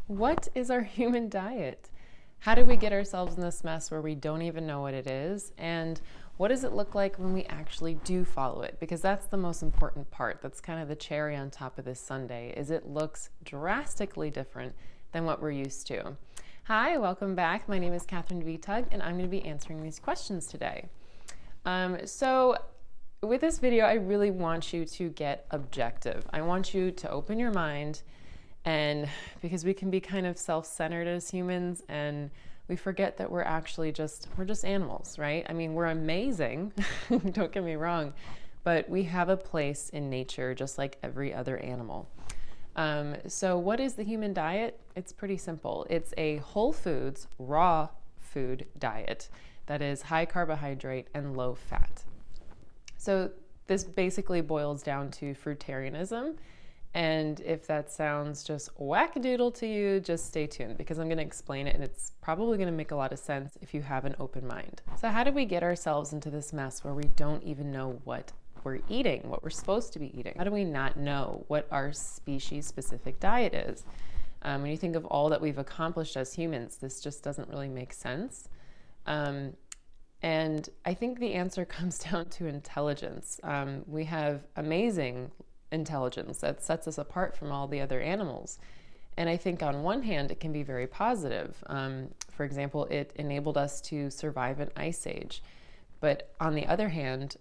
What is our human diet? How did we get ourselves in this mess where we don't even know what it is? And what does it look like when we actually do follow it? Because that's the most important part. That's kind of the cherry on top of this sundae, is it looks drastically different than what we're used to. Hi, welcome back. My name is Catherine Vitug, and I'm going to be answering these questions today. So with this video, I really want you to get objective. I want you to open your mind, and because we can be kind of self-centered as humans, and we forget that we're actually we're just animals, right? I mean, we're amazing, don't get me wrong, but we have a place in nature just like every other animal. So what is the human diet? It's pretty simple. It's a whole foods, raw food diet that is high carbohydrate and low fat. So this basically boils down to fruitarianism. And if that sounds just wackadoodle to you, just stay tuned because I'm going to explain it, and it's probably going to make a lot of sense if you have an open mind. So how did we get ourselves into this mess where we don't even know what we're eating, what we're supposed to be eating? How do we not know what our species-specific diet is? When you think of all that we've accomplished as humans, this just doesn't really make sense. And I think the answer comes down to intelligence. We have amazing intelligence that sets us apart from all the other animals. And I think on one hand, it can be very positive. For example, it enabled us to survive an ice age. But on the other hand,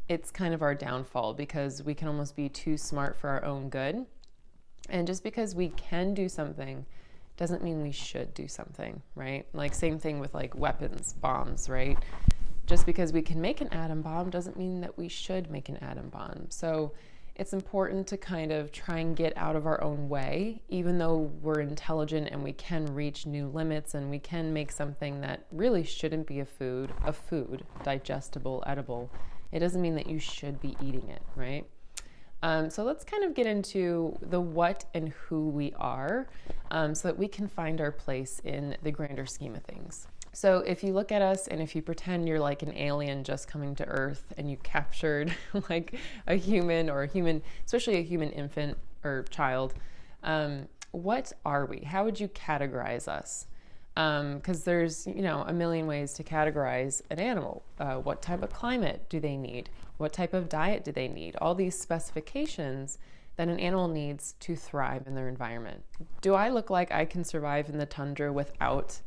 it's kind of our downfall because we can almost be too smart for our own good. And just because we can do something doesn't mean we should do something, right? Like same thing with like weapons, bombs, right? Just because we can make an atom bomb doesn't mean that we should make an atom bomb. So it's important to kind of try and get out of our own way, even though we're intelligent and we can reach new limits and we can make something that really shouldn't be a food, digestible, edible. It doesn't mean that you should be eating it, right? So let's kind of get into the what and who we are so that we can find our place in the grander scheme of things. So if you look at us and if you pretend you're like an alien just coming to Earth and you captured like a human or a human, especially a human infant or child, what are we? How would you categorize us? Because there's, a million ways to categorize an animal. What type of climate do they need? What type of diet do they need? All these specifications that an animal needs to thrive in their environment. Do I look like I can survive in the tundra without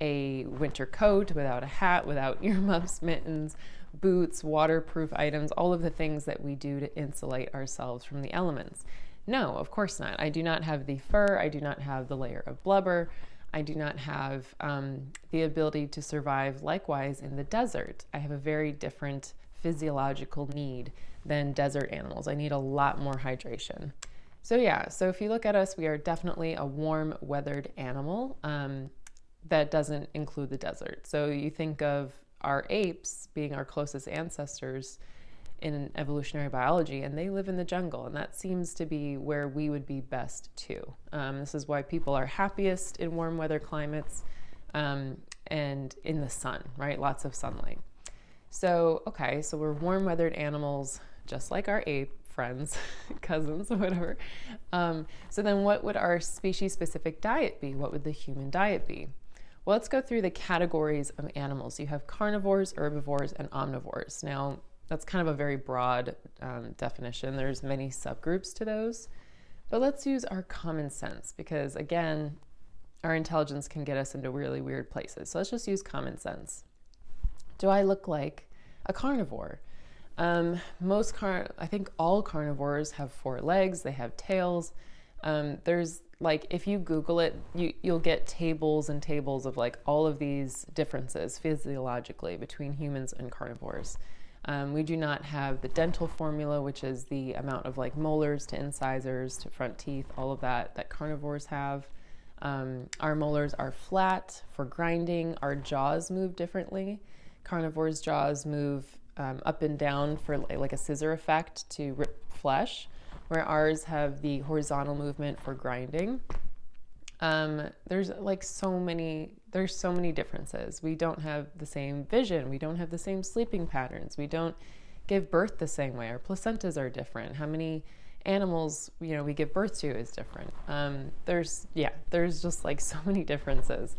a winter coat, without a hat, without earmuffs, mittens, boots, waterproof items, all of the things that we do to insulate ourselves from the elements? No, of course not. I do not have the fur. I do not have the layer of blubber. I do not have the ability to survive likewise in the desert. I have a very different physiological need than desert animals. I need a lot more hydration. So if you look at us, we are definitely a warm weathered animal. That doesn't include the desert. So you think of our apes being our closest ancestors in evolutionary biology, and they live in the jungle, and that seems to be where we would be best too. This is why people are happiest in warm weather climates and in the sun, right? Lots of sunlight. So we're warm weathered animals, just like our ape friends, cousins, whatever. So then what would our species specific diet be? What would the human diet be? Well, let's go through the categories of animals. You have carnivores, herbivores, and omnivores. Now, that's kind of a very broad definition. There's many subgroups to those. But let's use our common sense because, again, our intelligence can get us into really weird places. So let's just use common sense. Do I look like a carnivore? I think all carnivores have 4 legs. They have tails. There's if you Google it, you'll get tables and tables of like all of these differences physiologically between humans and carnivores. We do not have the dental formula, which is the amount of like molars to incisors to front teeth, all of that carnivores have. Our molars are flat for grinding. Our jaws move differently. Carnivores' jaws move up and down for like a scissor effect to rip flesh, where ours have the horizontal movement for grinding. There's so many differences. We don't have the same vision. We don't have the same sleeping patterns. We don't give birth the same way. Our placentas are different. How many animals, we give birth to is different. There's just like so many differences.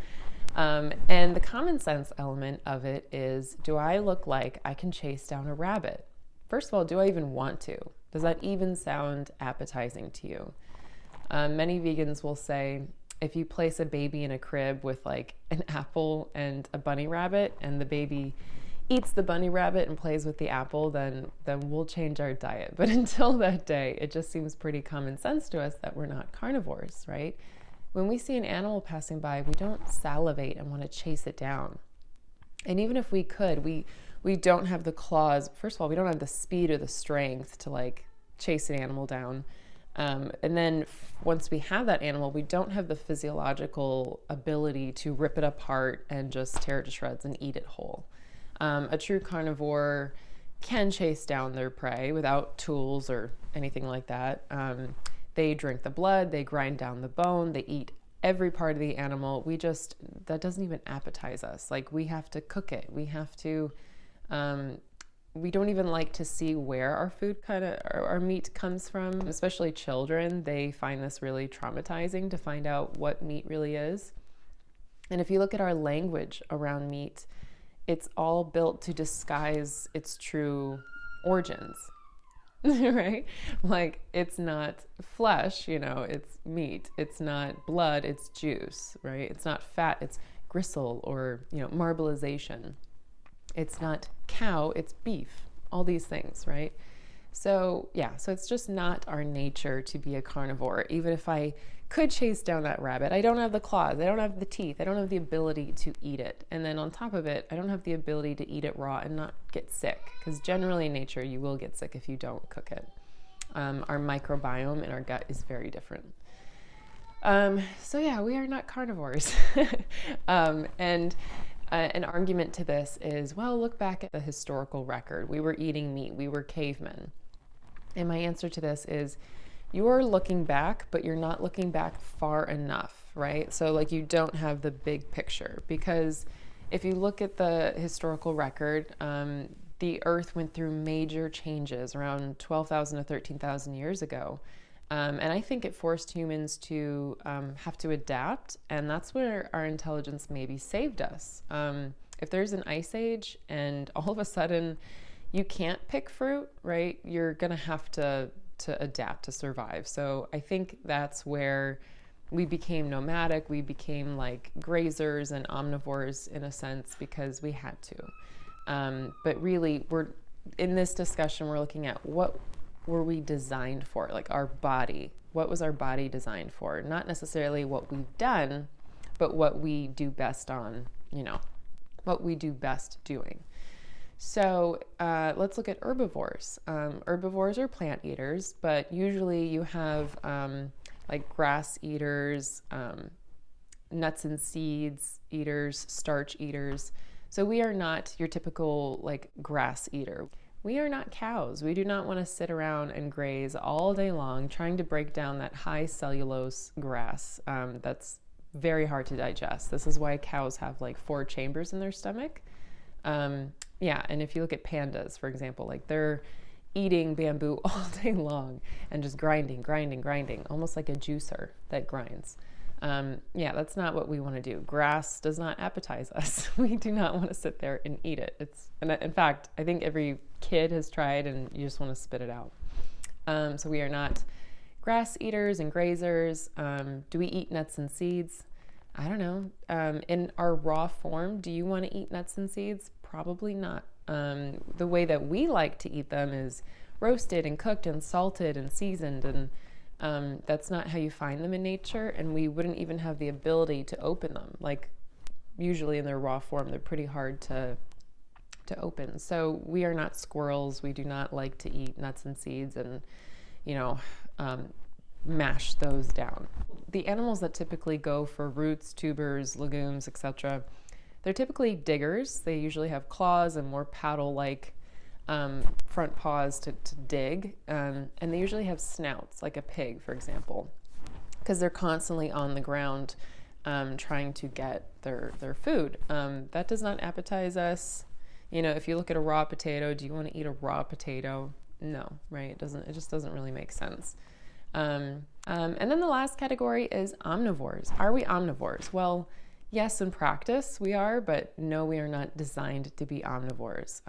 And the common sense element of it is, do I look like I can chase down a rabbit? First of all, do I even want to? Does that even sound appetizing to you? Many vegans will say, if you place a baby in a crib with like an apple and a bunny rabbit, and the baby eats the bunny rabbit and plays with the apple, then we'll change our diet. But until that day, it just seems pretty common sense to us that we're not carnivores, right? When we see an animal passing by, we don't salivate and want to chase it down. And even if we could, we don't have the claws. First of all, we don't have the speed or the strength to like chase an animal down. And then once we have that animal, we don't have the physiological ability to rip it apart and just tear it to shreds and eat it whole. A true carnivore can chase down their prey without tools or anything like that. They drink the blood, they grind down the bone, they eat every part of the animal. That doesn't even appetize us. Like, we have to cook it. We have to, we don't even like to see where our meat comes from, especially children. They find this really traumatizing to find out what meat really is. And if you look at our language around meat, it's all built to disguise its true origins, right? Like, it's not flesh, it's meat. It's not blood, it's juice, right? It's not fat, it's gristle or, marbleization. It's not cow, it's beef, all these things, right? So it's just not our nature to be a carnivore. Even if I could chase down that rabbit, I don't have the claws, I don't have the teeth, I don't have the ability to eat it. And then on top of it, I don't have the ability to eat it raw and not get sick, because generally in nature, you will get sick if you don't cook it. Our microbiome in our gut is very different. We are not carnivores. And an argument to this is, well, look back at the historical record. We were eating meat. We were cavemen. And my answer to this is, you're looking back, but you're not looking back far enough, right? So like, you don't have the big picture, because if you look at the historical record, the earth went through major changes around 12,000 to 13,000 years ago. And I think it forced humans to have to adapt, and that's where our intelligence maybe saved us. If there's an ice age and all of a sudden you can't pick fruit, right, you're gonna have to adapt to survive. So I think that's where we became nomadic. We became like grazers and omnivores in a sense, because we had to. But really, in this discussion, we're looking at what were we designed for, like our body. What was our body designed for? Not necessarily what we've done, but what we do best on, what we do best doing. So let's look at herbivores. Herbivores are plant eaters, but usually you have like grass eaters, nuts and seeds eaters, starch eaters. So we are not your typical like grass eater. We are not cows. We do not want to sit around and graze all day long trying to break down that high cellulose grass. That's very hard to digest. This is why cows have like 4 chambers in their stomach. And if you look at pandas, for example, like they're eating bamboo all day long and just grinding, almost like a juicer that grinds. That's not what we want to do. Grass does not appetize us. We do not want to sit there and eat it. In fact, I think every kid has tried and you just want to spit it out. So we are not grass eaters and grazers. Do we eat nuts and seeds? I don't know. In our raw form, do you want to eat nuts and seeds? Probably not. The way that we like to eat them is roasted and cooked and salted and seasoned, and that's not how you find them in nature, and we wouldn't even have the ability to open them. Like, usually in their raw form, they're pretty hard to open. So we are not squirrels. We do not like to eat nuts and seeds and, mash those down. The animals that typically go for roots, tubers, legumes, etc., they're typically diggers. They usually have claws and more paddle-like front paws to dig, and they usually have snouts, like a pig, for example, because they're constantly on the ground trying to get their food. That does not appetize us. If you look at a raw potato, do you want to eat a raw potato? No, right? It just doesn't really make sense. And then the last category is omnivores. Are we omnivores? Well, yes, in practice we are, but no, we are not designed to be omnivores.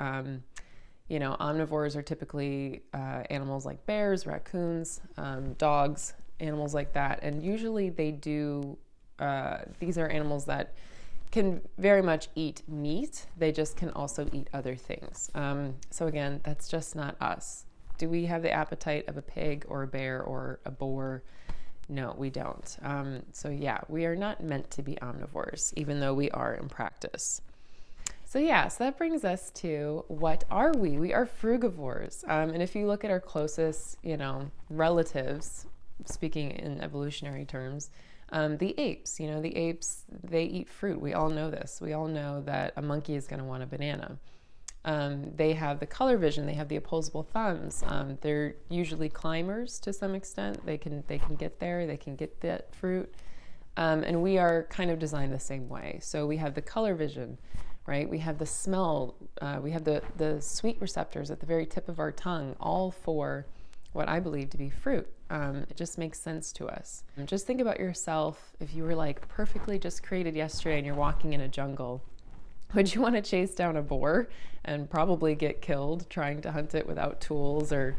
Omnivores are typically animals like bears, raccoons, dogs, animals like that. And usually these are animals that can very much eat meat. They just can also eat other things. So again, that's just not us. Do we have the appetite of a pig or a bear or a boar? No, we don't. So yeah, we are not meant to be omnivores, even though we are in practice. So that brings us to, what are we? We are frugivores. And if you look at our closest, relatives, speaking in evolutionary terms, the apes, they eat fruit. We all know this. We all know that a monkey is going to want a banana. They have the color vision. They have the opposable thumbs. They're usually climbers to some extent. They can get there. They can get that fruit. And we are kind of designed the same way. So we have the color vision, right? We have the smell. We have the sweet receptors at the very tip of our tongue, all for what I believe to be fruit. It just makes sense to us. Just think about yourself. If you were like perfectly just created yesterday and you're walking in a jungle, would you want to chase down a boar and probably get killed trying to hunt it without tools or,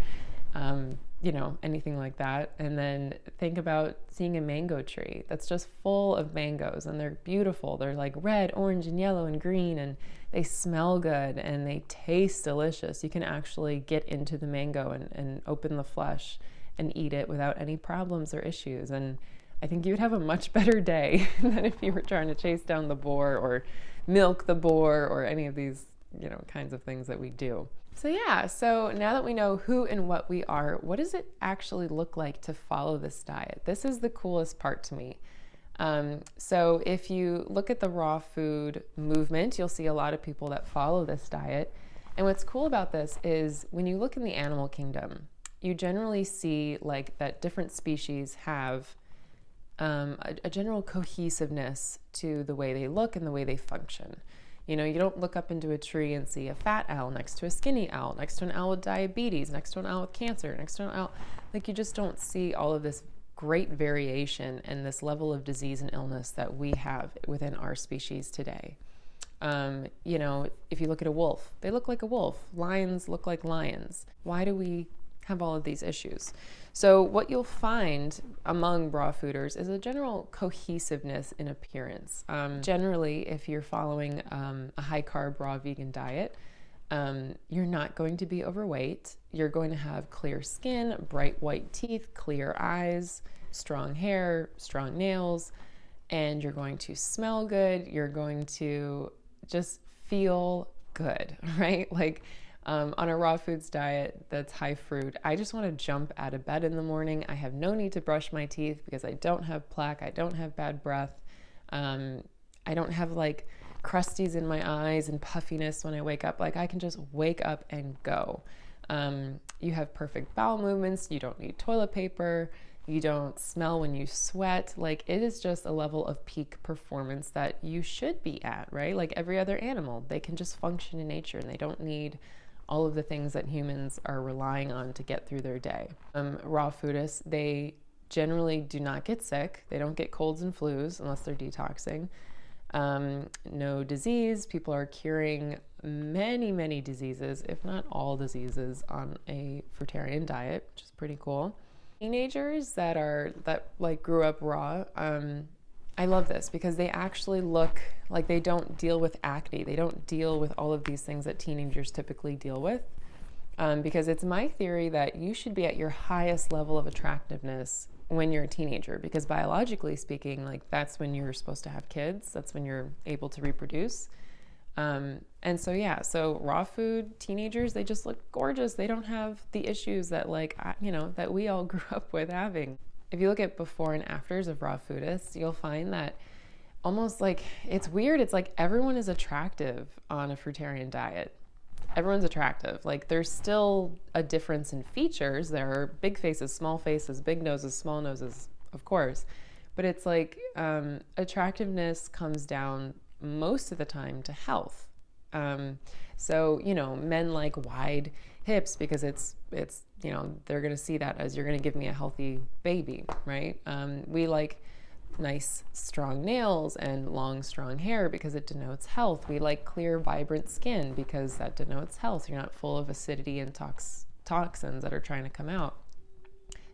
anything like that? And then think about seeing a mango tree that's just full of mangoes, and they're beautiful. They're like red, orange, and yellow, and green, and they smell good and they taste delicious. You can actually get into the mango and open the flesh and eat it without any problems or issues. And I think you would have a much better day than if you were trying to chase down the boar or milk the boar or any of these, kinds of things that we do. So now that we know who and what we are, what does it actually look like to follow this diet? This is the coolest part to me. So if you look at the raw food movement, you'll see a lot of people that follow this diet. And what's cool about this is when you look in the animal kingdom, you generally see like that different species have a general cohesiveness to the way they look and the way they function. You don't look up into a tree and see a fat owl next to a skinny owl, next to an owl with diabetes, next to an owl with cancer, next to an owl. Like, you just don't see all of this great variation and this level of disease and illness that we have within our species today. If you look at a wolf, they look like a wolf. Lions look like lions. Why do we have all of these issues? So what you'll find among raw fooders is a general cohesiveness in appearance. Generally, if you're following a high carb raw vegan diet, you're not going to be overweight. You're going to have clear skin, bright white teeth, clear eyes, strong hair, strong nails, and you're going to smell good. You're going to just feel good, right? Like, on a raw foods diet that's high fruit, I just want to jump out of bed in the morning. I have no need to brush my teeth because I don't have plaque. I don't have bad breath. I don't have like crusties in my eyes and puffiness when I wake up. Like, I can just wake up and go. You have perfect bowel movements. You don't need toilet paper. You don't smell when you sweat. Like, it is just a level of peak performance that you should be at, right? Like every other animal, they can just function in nature and they don't need all of the things that humans are relying on to get through their day. Raw foodists, they generally do not get sick. They don't get colds and flus unless they're detoxing. No disease. People are curing many, many diseases, if not all diseases, on a fruitarian diet, which is pretty cool. Teenagers that grew up raw, I love this because they actually look like they don't deal with acne. They don't deal with all of these things that teenagers typically deal with. Because it's my theory that you should be at your highest level of attractiveness when you're a teenager, because biologically speaking, like, that's when you're supposed to have kids. That's when you're able to reproduce. So raw food teenagers, they just look gorgeous. They don't have the issues that that we all grew up with having. If you look at before and afters of raw foodists, you'll find that almost like, it's weird. It's like everyone is attractive on a fruitarian diet. Everyone's attractive. Like, there's still a difference in features. There are big faces, small faces, big noses, small noses, of course. But it's like attractiveness comes down most of the time to health. Men like wide hips because it's you know, they're going to see that as you're going to give me a healthy baby, right? We like nice strong nails and long strong hair because it denotes health. We like clear vibrant skin because that denotes health. You're not full of acidity and toxins that are trying to come out.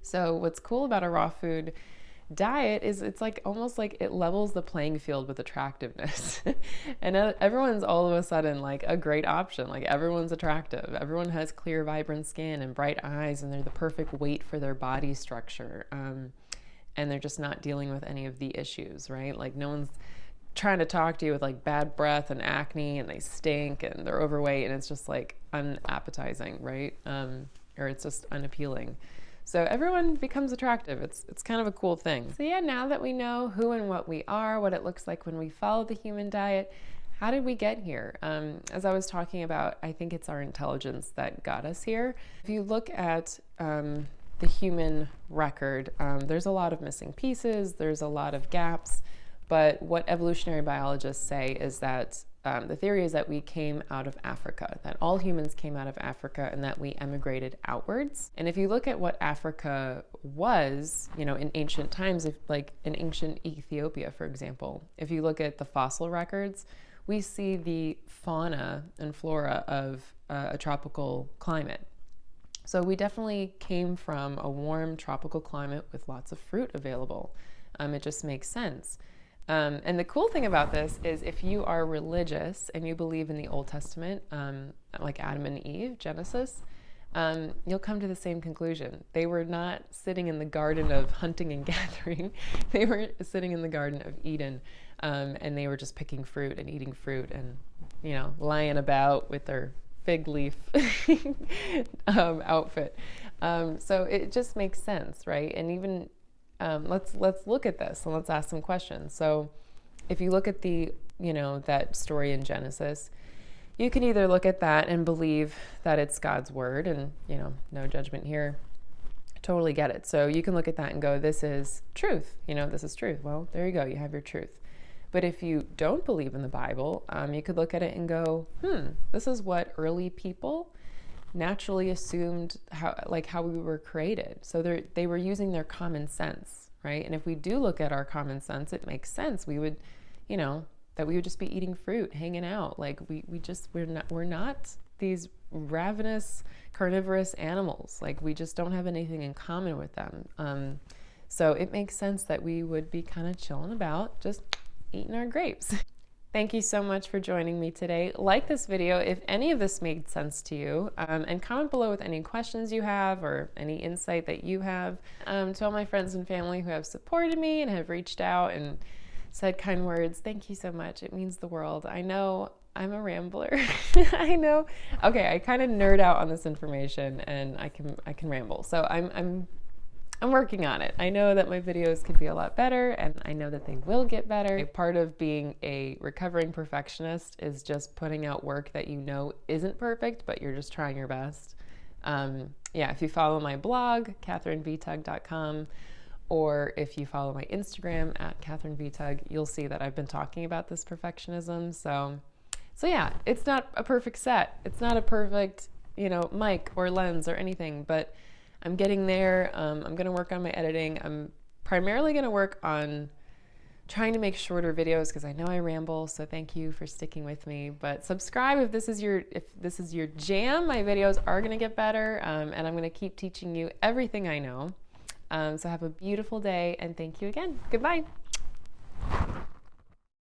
So what's cool about a raw food diet is it's like almost like it levels the playing field with attractiveness. And everyone's all of a sudden like a great option. Like everyone's attractive. Everyone has clear, vibrant skin and bright eyes, and they're the perfect weight for their body structure. And they're just not dealing with any of the issues, right? Like no one's trying to talk to you with like bad breath and acne and they stink and they're overweight and it's just like unappetizing, right? Or it's just unappealing. So everyone becomes attractive. It's kind of a cool thing. So yeah, now that we know who and what we are, what it looks like when we follow the human diet, how did we get here? As I was talking about, I think it's our intelligence that got us here. If you look at the human record, there's a lot of missing pieces, there's a lot of gaps, but what evolutionary biologists say is that the theory is that we came out of Africa, that all humans came out of Africa and that we emigrated outwards. And if you look at what Africa was, you know, in ancient times, if like in ancient Ethiopia, for example, if you look at the fossil records, we see the fauna and flora of a tropical climate. So we definitely came from a warm tropical climate with lots of fruit available. It just makes sense. And the cool thing about this is if you are religious and you believe in the Old Testament, like Adam and Eve, Genesis, you'll come to the same conclusion. They were not sitting in the garden of hunting and gathering. They were sitting in the Garden of Eden, and they were just picking fruit and eating fruit and, you know, lying about with their fig leaf outfit. So it just makes sense, right? And even let's look at this and let's ask some questions. So if you look at the, you know, that story in Genesis, you can either look at that and believe that it's God's word and, you know, no judgment here. Totally get it. So you can look at that and go, this is truth. You know, this is truth. Well, there you go. You have your truth. But if you don't believe in the Bible, you could look at it and go, this is what early people naturally assumed how we were created. So they were using their common sense, right? And if we do look at our common sense, it makes sense. We would, you know, that we would just be eating fruit, hanging out. Like we're not these ravenous carnivorous animals. Like we just don't have anything in common with them. So it makes sense that we would be kind of chilling about, just eating our grapes. Thank you so much for joining me today. Like this video if any of this made sense to you, and comment below with any questions you have or any insight that you have. To all my friends and family who have supported me and have reached out and said kind words, thank you so much. It means the world. I know I'm a rambler. I know. Okay, I kind of nerd out on this information and I can ramble. So I'm working on it. I know that my videos could be a lot better and I know that they will get better. A part of being a recovering perfectionist is just putting out work that you know isn't perfect, but you're just trying your best. Yeah, if you follow my blog, catherinevtug.com, or if you follow my Instagram at catherinevtug, you'll see that I've been talking about this perfectionism. So yeah, it's not a perfect set. It's not a perfect, you know, mic or lens or anything, but I'm getting there. I'm going to work on my editing. I'm primarily going to work on trying to make shorter videos because I know I ramble. So thank you for sticking with me. But subscribe if this is your jam. My videos are going to get better, and I'm going to keep teaching you everything I know. So have a beautiful day, and thank you again. Goodbye.